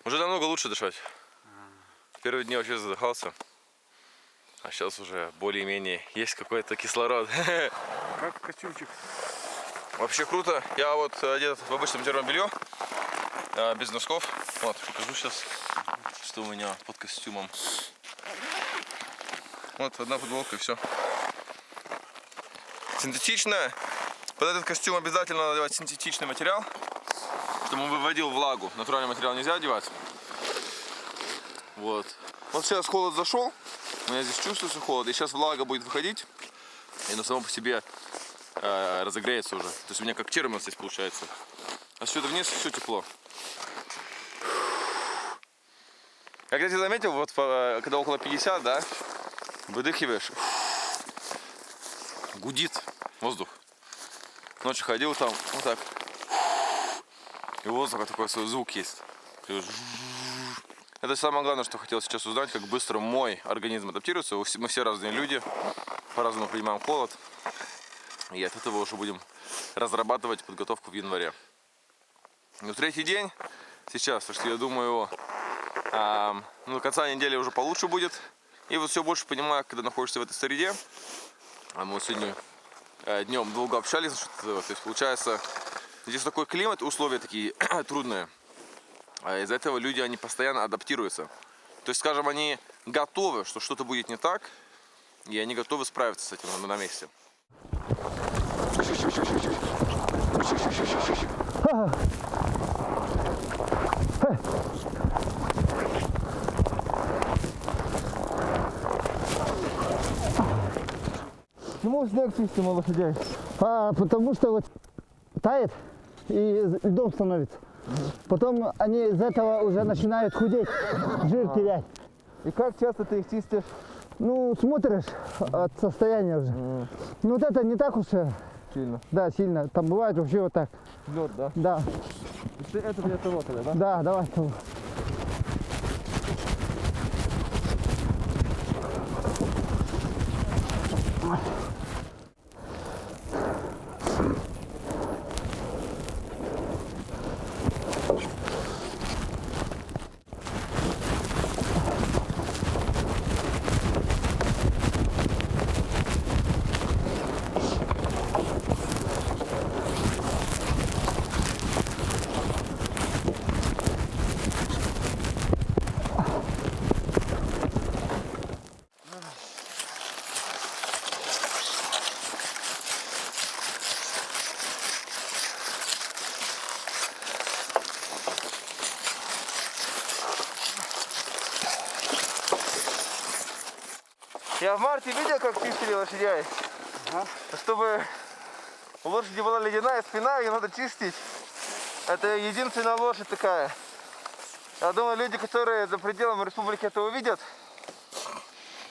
Уже намного лучше дышать. Первые дни вообще задыхался. А сейчас уже более-менее есть какой-то кислород. Как костюмчик? Вообще круто. Я вот одет в обычном термобелье, без носков. Вот, покажу сейчас, что у меня под костюмом. Вот одна футболка и все. Синтетичная. Под этот костюм обязательно надевать синтетичный материал, чтобы он выводил влагу. Натуральный материал нельзя одевать. Вот. Вот сейчас холод зашел. У меня здесь чувствуется холод. И сейчас влага будет выходить. И оно само по себе разогреется уже. То есть у меня как термос здесь получается. А сюда вниз все тепло. Как я заметил, вот когда около 50, да, выдыхиваешь, гудит воздух. Ночью ходил там, вот так. И у воздуха такой свой звук есть. Это самое главное, что хотел сейчас узнать, как быстро мой организм адаптируется. Мы все разные люди, по-разному принимаем холод. И от этого уже будем разрабатывать подготовку в январе. Но третий день сейчас, так что я думаю, до конца недели уже получше будет. И вот все больше понимаю, когда находишься в этой среде. А мы сегодня днем долго общались насчет этого. То есть получается, здесь такой климат, условия такие трудные. А из-за этого люди, они постоянно адаптируются. То есть, скажем, они готовы, что что-то будет не так, и они готовы справиться с этим на месте. Почему снег чистим у лошадей? Потому что вот тает и льдом становится. Потом они из этого уже начинают худеть, жир терять. И как часто ты их чистишь? Ну, смотришь от состояния уже. Ну, вот это не так уж Сильно. да, сильно. Там бывает вообще вот так. Лед, да? Да. Ты это для того тогда, да? Да, давай того. Я в марте видел, как чистили лошадей. Чтобы у лошади была ледяная спина, ее надо чистить. Это единственная лошадь такая. Я думаю, люди, которые за пределами республики это увидят,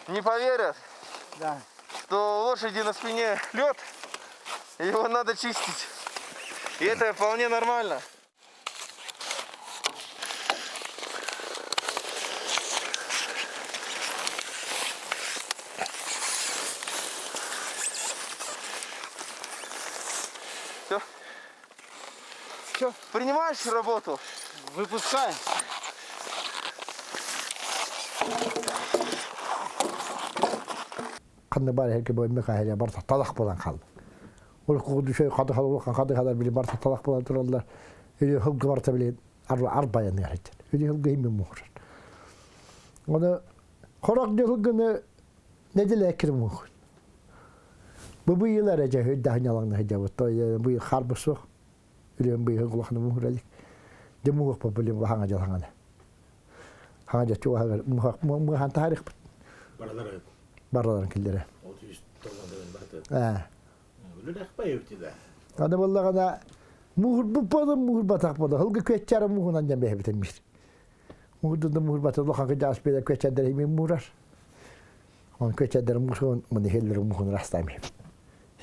не поверят, Да. что у лошади на спине лед, и его надо чистить. И это вполне нормально. Все? Все, принимаешь работу? Выпускаем. Kandı bari herke boyunca kahire barta talak bulan kaldı. Ol kuğdu şey kadı kadar bile barta talak bulan dururlar. Öyle hılgı barta bile arbayan yarıdır. Öyle hılgı himin muhur. Onu korak diye hılgını ne dile ekirim muhur. Bu yıllar ece hüdde hanyalanı hüdde bu yıl harbi soğuk. Öyle bu yıl hılgı muhur edik. De muhur pabulim ve hangacal hangane. Hangacal çoğu hangar muhan tarih. Barraların killere. Ana vallahi ana muhur bu padım muhur batak pada. Hılgı köççarı muhur anca behbetemmiş. Muhurda muhur batak lokan kıcağız beyde köççarı himin muhurar. On köççarı muhur mani helleri muhur rastayım.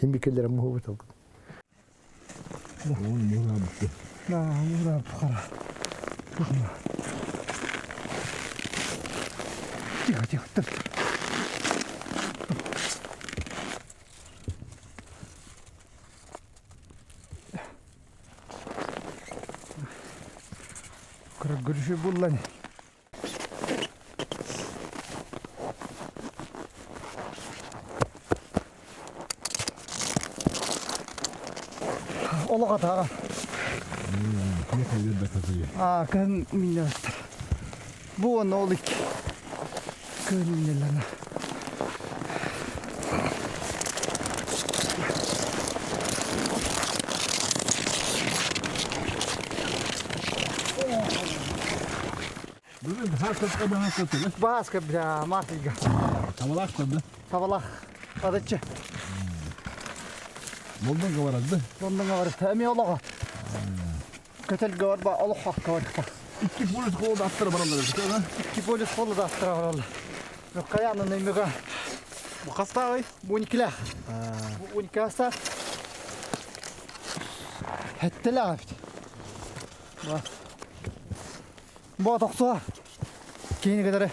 Himbi killere muhur batak. Muhur abdi. Muhur abdi. Тихо, dur. Görüşü bullan. Ola katağa. Ne kadar da kazıyor. Kan minna. Bu on olik. Kan minna. Bugün hakikaten hakikaten. Bahas ke bra masiga. Tamalak tadı. Tavalah. Adaçı. Bundan kavardı. Bundan var. Temi ola. Kötel gör ba Allah hakkı var. İki polis kolda attır bana da. İki polis kolu da attıra var Allah. Yok kayanın neymiga. Bu kasta ay. Bu unikla. Bu unikasa. Hettel abi. Bak. Bu doktor. Kini kadar.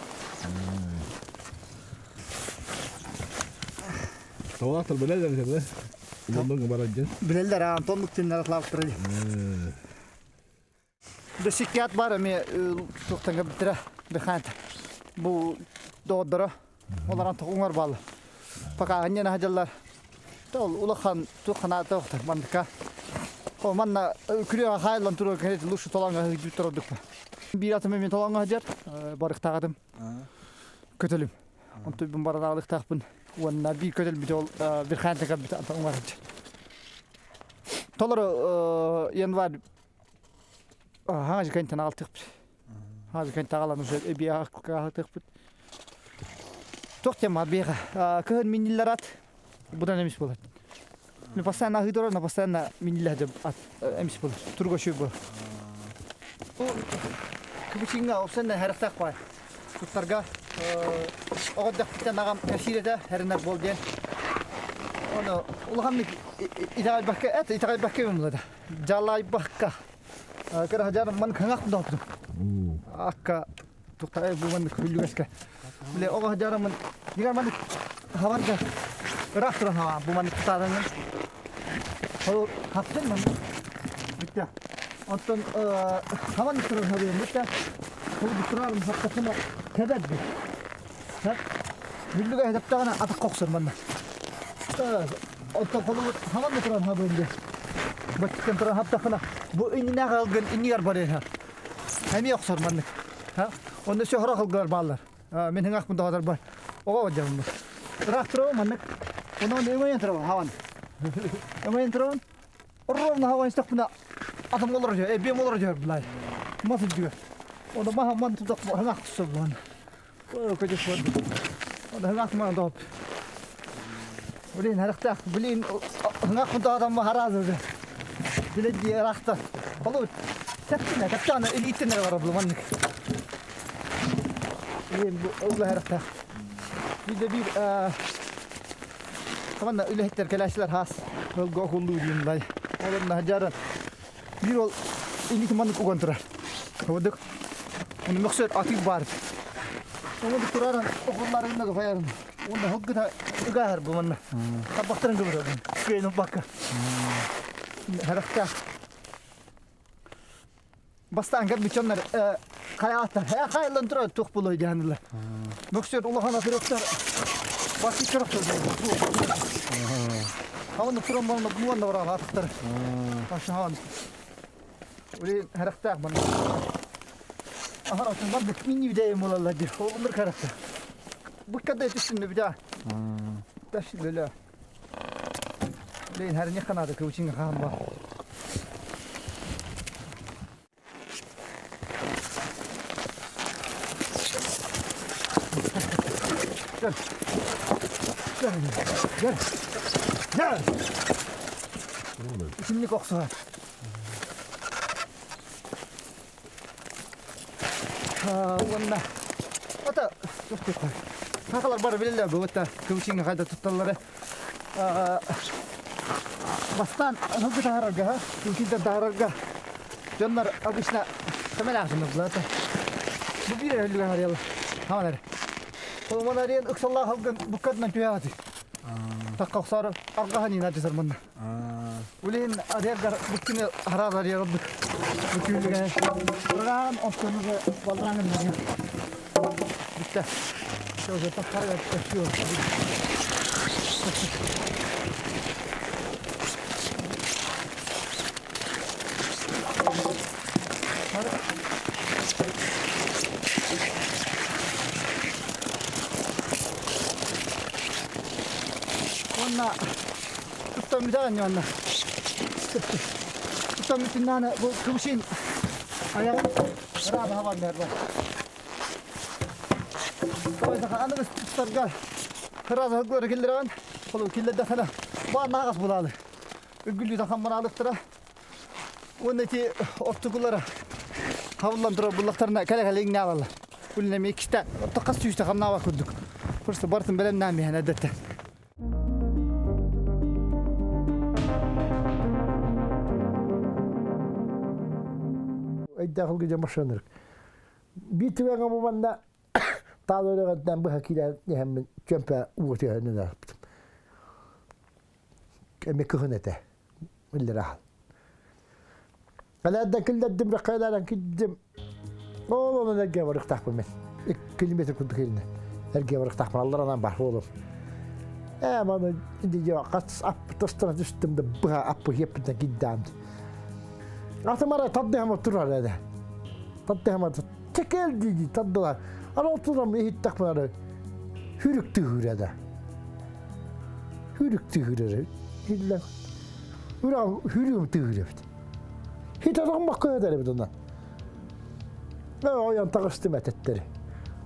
Tamalak tadı böyle de. Bundan kavardı. Bileller ha tonluk tinler atlattırıyor. Bu şikayet var mı? Tuğtan bitire. Bekant. Bu doğdura. Onların toğunlar bağlı. Fakat anne hacalar. Tol ulakan tuğana toğtan mandıka. O manna külüye haylan turu kayıt luşu tolanga götürdük. Bir atım emin tolanga hacar. Barık tağdım. Kötülüm. Ontu bin barada alık tağpın. Wanna bir kötül bir bir khante ka bit anta umar. Tolar yan var. Hacı kantan altık. Hacı kantan alan bir hakka altık. Toktema bir kön minillarat. Bu da neymiş bu? Ne pasana hidora ne pasana minillah jab emiş bu. Turgo şu bu. Kıbıçınga olsan her tak var. Tutarga o da kita nagam kasirede her ne bol diyen. Onu ulhamni itagal bakka et itagal bakka yumla da. Jalay bakka. Kara hajar man khangak da. Akka tutar bu man kullu gaska. Le o hajar man digar man havar da. Raktra ha bu man tutarangan. O haften man. Bitti. Ondan havan tutar haber bitti. Bu tutar hakikaten kadar. Ha? Bildiğin hedef tağına atık koksur bana. Ondan kolu havan mı turan ha böyle? Bakın turan hafta kana. Bu inine kalgın ini yer bari ha. Hem yoksur bana. Ha? Onda şehre kalgır bağlar. Men hengak bunda kadar var. O vacam mı? Raktro manak. Ona ne mi yentro havan? Ama yentro. Orada havan istek buna. Adam olur ya. Bir olur ya bilay. Masıl diyor. Onda mahaman tutak hengak tutsur bana. O kadar şey. Ada hengak mana dop. Ulin harakta, ulin hengak untuk adam maharaz udah. Bila dia harakta. Kalau tekna, tekna elitin var ablamanlık. Ulin bu ulah harakta. Bir de bir tamam öyle hektar kelaşlar has. Go hullu diyeyim lay. Onun hajaran. Bir ol elitin manlık ugontra. Kawadık. Onu maksud aktif var. Onu bituran okullarında kafayarım. Onu hukka ugahar bu manna. Tabaktan gıbırım. Kıyın bakka. Harakta. Bastan gab biçonlar kayaatlar. Kaylan tura tukpulu canlılar. Maksud ulahana kırıklar. Basit kırıklar. Onu turan bana bu manna var atıklar. Aşağı. Öyle harakta manna. Ahar atın var bu mini videoyu molallah diyor. Olur karakter. Bu kadar yetişsin bir daha. Taşı böyle. Leyin her ne kadar da kıvçın kan var. Gel. Gel. Gel. Gel. Şimdi koksa var. Ванна. Это что такое? Хакалар бар билелер бу это кылчың кайда тутталары. Бастан хызы тарага, кылчыда тарага. Жоннор обычно камерасында булат. Бу бир элге арел. Хамалар. Ол монарен ыксалла халган букатна туяты. Таққақсары арғағанин әдесір мұнда. Улейін арияғар бүткіне араз арияғылдық. Бүткілігі ұрған оптымызы балдыраңын деген. Бітті. Сөзі таққарға бітті. Onunla tuttan bir daha yanına. Tuttan bir tane bu kıvışın ayağı rahat hava nerede? Koyda anımız tutar gal. Kıraz hıgları kildiren. Kolu kildirde sana. Bu nağız bulalı. Gülü de hamur alıktıra. Ondaki ortukulara havullandırı bullaklarına kale kale iğne alalım. Kulüne iki tane takas yüzde hamna vakıddık. Fırsa bartın belen nami hanedette. Dahil gece başlanır. Bir tüven ama bana tağlarından bu hakiler hem kömpe uğurtuya ne yaptım. Emek kıhınete. Öyle rahat. Aladan kilitledim rakaylardan kilitledim. Oğlum ergeğe varık takmam ben. 2 kilometre kurduk eline. Ergeğe varık takmam. Allah'dan bahri oğlum. Ama indi ya kaç apı tostana düştüm de bu apı yapıdan gittim. Atımara tadı ama turar öyle. Tadı ama tekel dedi tadılar. Ara oturam hiç takmaları. Hürüktü hürede. Hürüktü hürede. İlla. Hürüktü hürede. Hiç adam bakıyor der bir ondan. Ne o yan takıştım etleri.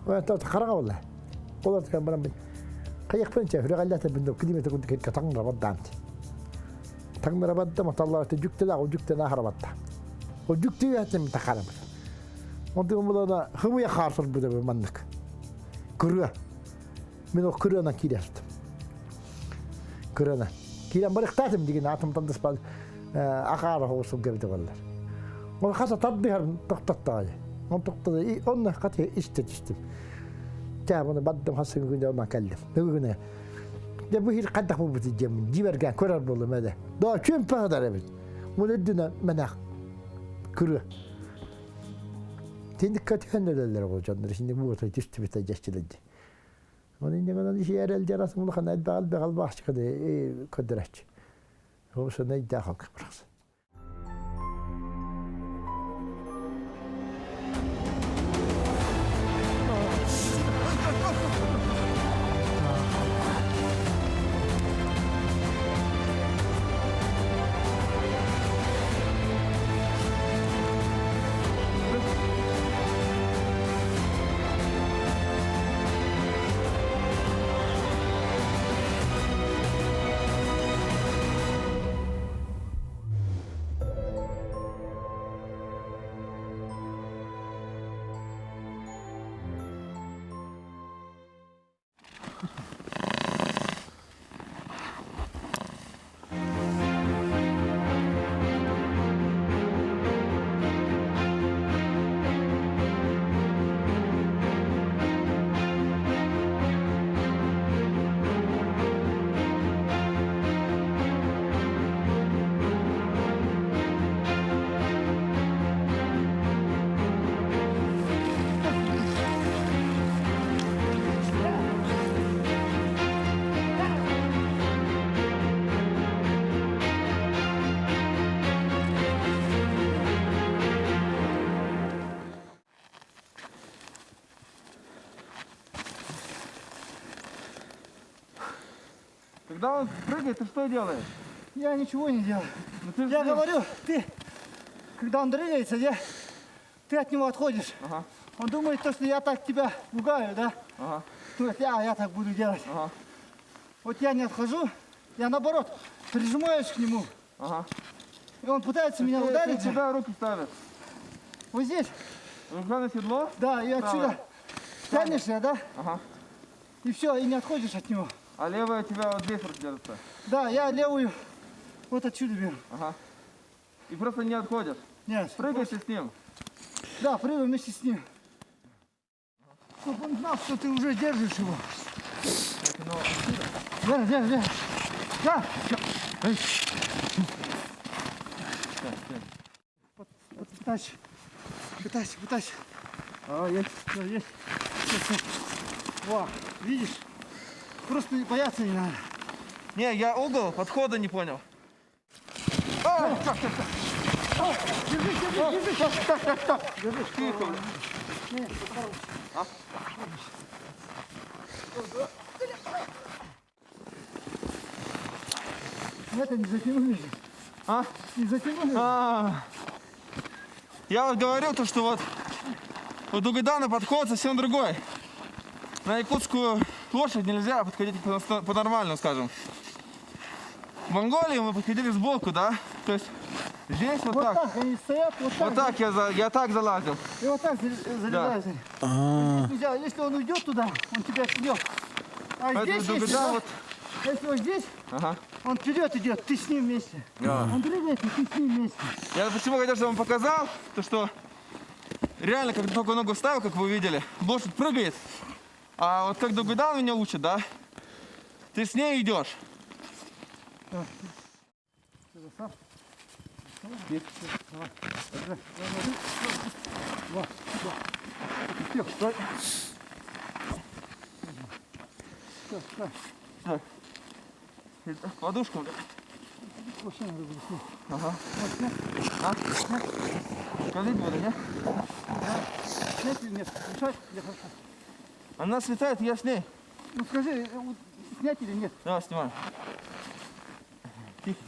O yan takara vallahi. Olar da bana ben. Kayak ben çevre gallete bin kilometre kundu ki tangra baddanti. Tangra badda matallar tecükte de o cükte ne harabatta. O cükte yahtım takaram. Ondan bunlara hıvıya karşır bu da bir manlık. Kırığa. Ben o kırığına kirastım. Kırığına. Kiram barık tadım digin atım tanıdıs bal. Akara olsun gibi de varlar. Onu kasa tadıhar toktattı. Onu toktattı. Onu katı istetiştim. Bunu badım hasın günde ondan keldim. Ne güne. Ya bu hiç kadar bu biteceğim. Civergen kurar buldum hadi. Daha kim pahadar evet. Bunu düne menak. Kırı. Şimdi katiyen neler olacaklar. Şimdi bu ortaya düştü bitecekçiledi. Onun için bana işe yerel cerasım bulkan elbağal bahçıkada kadiraç. Olsa ne iddia halkı bıraksın. Когда он прыгает, ты что делаешь? Я ничего не делаю. Ну, ты Я же- говорю, ты, когда он дрыгается, ты от него отходишь. Ага, Он думает, то, что я так тебя пугаю, да? ага, То я так буду делать. ага, Вот я не отхожу, я наоборот прижимаюсь к нему. ага. И он пытается меня ударить. Ты куда руки ставят? Вот здесь, Рука на седло? да, и отсюда тянешься, да? Ага. И все, и не отходишь от него. А левая у тебя вот здесь вот держится. Да, я левую вот отсюда беру. Ага. И просто не отходишь. Нет, Прыгаешь и с ним. да, прыгай вместе с ним. Чтобы он знал, что ты уже держишь его. Да. Да. Пытайся. Пытайся. А, есть. Все, есть. Все. Во, видишь? Просто бояться не надо. Не, я угол подхода не понял. Держи. Тихо. Это не затянули. А? Не затянули. Я вот говорю то, что вот у Дугайдана подход совсем другой. На якутскую лошадь нельзя подходить по-нормальному, скажем. В Монголии мы подходили сбоку, да? То есть здесь вот Вот так. так, они стоят, вот так. Вот так я так залазил. И вот так залезают. Нельзя, если он уйдет туда, он тебя съел. А Поэтому здесь, Дугайдан вот... если он здесь, Ага. он вперед идет, ты с ним вместе. Он двигается, ты с ним вместе. Я почему хотел, чтобы вам показал, то что реально, как только ногу вставил, как вы видели, лошадь прыгает. А вот как Дугайдан меня учит, да? Ты с ней идешь. Подушку. Ага. А? Скользить буду, не? Снять или нет? Мешать? Я хорошо. Она слетает, я с ней. Ну скажи, вот снять или нет? Давай, снимай. Тихо.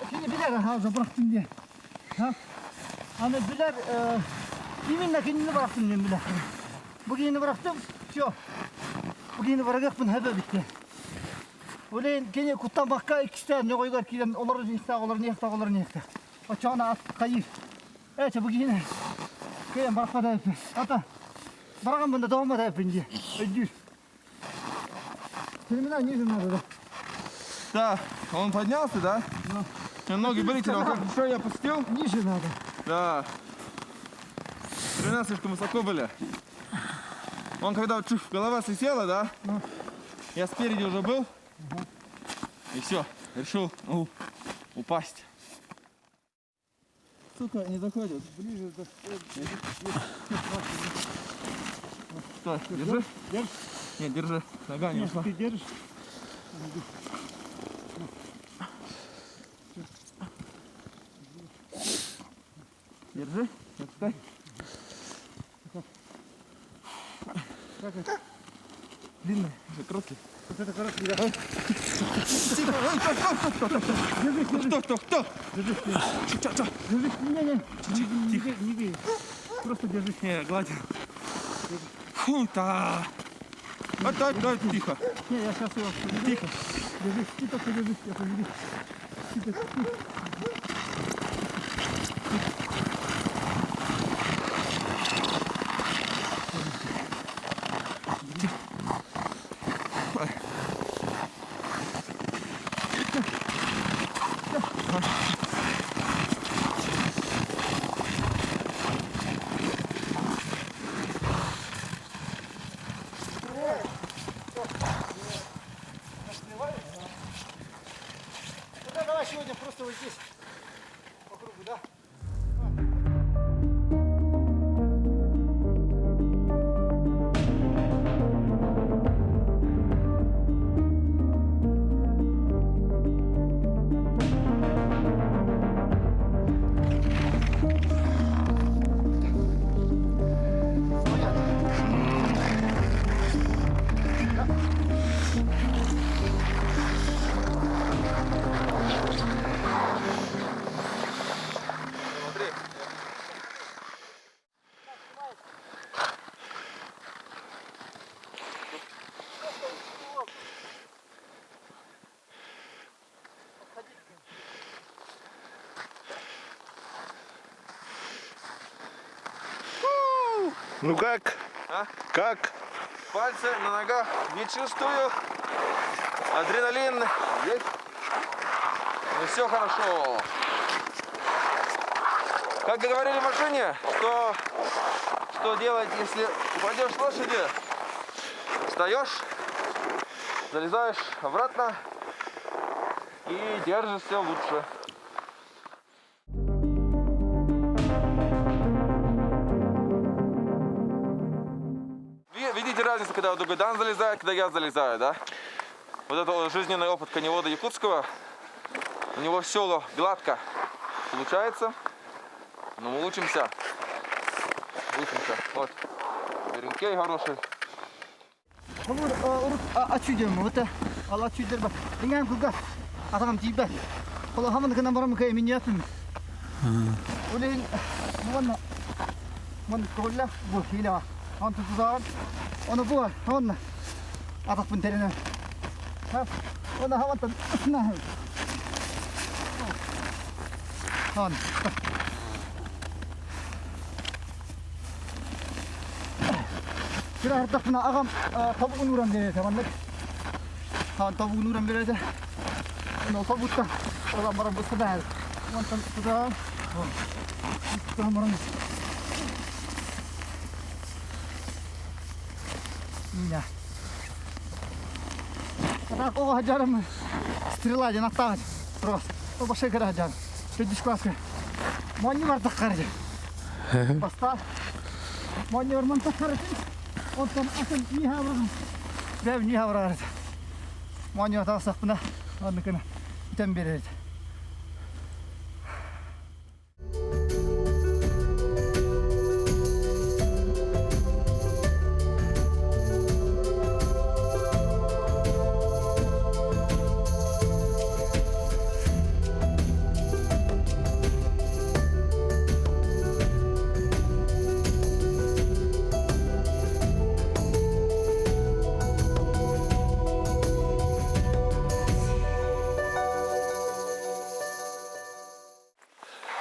Şimdi biler ha bıraktım diye. Ha? Hani biler kiminle kendini bıraktım diye biler. Bugünü bıraktım, все. Bugünü bırakıp hebe bitti. Ulan gene kuttan bakka ikisi ne koyuyor ki onları ne yakta. Açağına at kayıp. Evet bugünü. Kıyam bırakmadı hep. Ata. Bırakın bunda doğmadı hep ince. Ödür. Senin ne yüzün var orada? Да, он поднялся, да? Я ноги вылетели, он как еще я опустил. Ниже надо. Да. Стремена слишком высоко были. Он когда вот чух, голова слетела, да? Я спереди уже был. И все, решил упасть. Сука, не заходит. Ближе до... Стой, держи. Держишь? Нет, держи. Нога не ушла. Ты держишь? Держи. Отдай. Как это? Длинный, уже короткий. Вот это короткий, да? Тихо, ой, кто? Держись, Чё? держись. Не бей. Просто держись. Не, гладил. Фу-та. Дай, тихо. Не, я сейчас его... Тихо. Держись, ты только держись, я поведу. Давай сегодня просто вот здесь, по кругу, да? Ну как? А? Как? Пальцы на ногах не чувствую. Адреналин есть. Ну все хорошо. Как говорили в машине, что делать, если упадешь с лошади? Встаешь, залезаешь обратно и держишься лучше. Видите разницу, когда Дугайдан залезает, когда я залезаю, да? Вот это жизненный опыт коневода якутского. У него все гладко получается, но мы учимся. Вот. Беренкей хороший. Açıyorum bu da. Allah açıyorum bak. Dinlen kuga. Adam tiba. Kalau hamon kena maram kayak minyatun. Udah, mana kolla bu hila. Han tutudan. Onu bu, han. Atak pun terina. Ha, onu hawan tan. Nah. Han. Kira harta puna agam tabu unuran dene temanlar. Han tabu unuran berede. Ono tabutta. Ola maram busada. Mantan tutudan. Tutudan maram. Ina. Когда кого хаджарам стрела же натаж. Просто. То баше кара хаджар. Чудиш класска. Мони марта карже. Поставь. Мони марта карже. Он там асын не хавран. Бәв не хавран. Мони марта сақпына. Оны кына. Тем береді.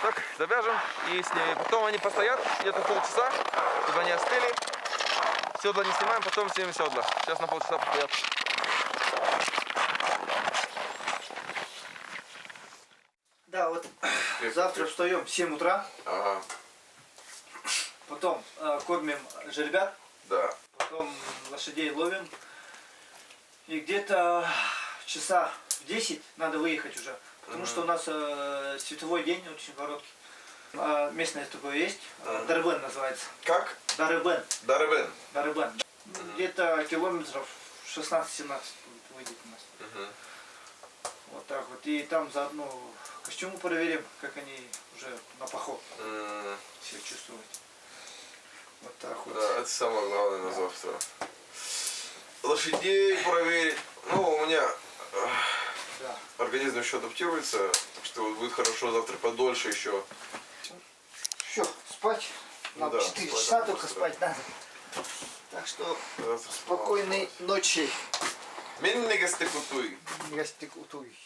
Так, завяжем и с ними. Потом они постоят где-то полчаса, чтобы они остыли. Седла не снимаем, потом снимем седла. Сейчас на полчаса постоят. Да, вот завтра встаем в 7 утра. Ага, Потом кормим жеребят. да. Потом лошадей ловим. И где-то часа в 10 надо выехать уже. Потому что у нас световой день очень короткий. Местное такое есть. Дарбен называется. Как? Дарбен. Дарбен. Дарбен. Где-то километров 16-17 выйдет у нас. Вот так вот. И там заодно костюмы проверим, как они уже на поход себя чувствуют. Вот так вот. Да, это самое главное на завтра. Лошадей проверить. Ну, у меня Да. организм еще адаптируется, что вот будет хорошо завтра подольше еще. Все, спать. Ну Нам да, 4 спать часа надо только быстро. спать надо. Так что Завтра спокойной ночи. Миннигастыкутуй. Гостикутуй.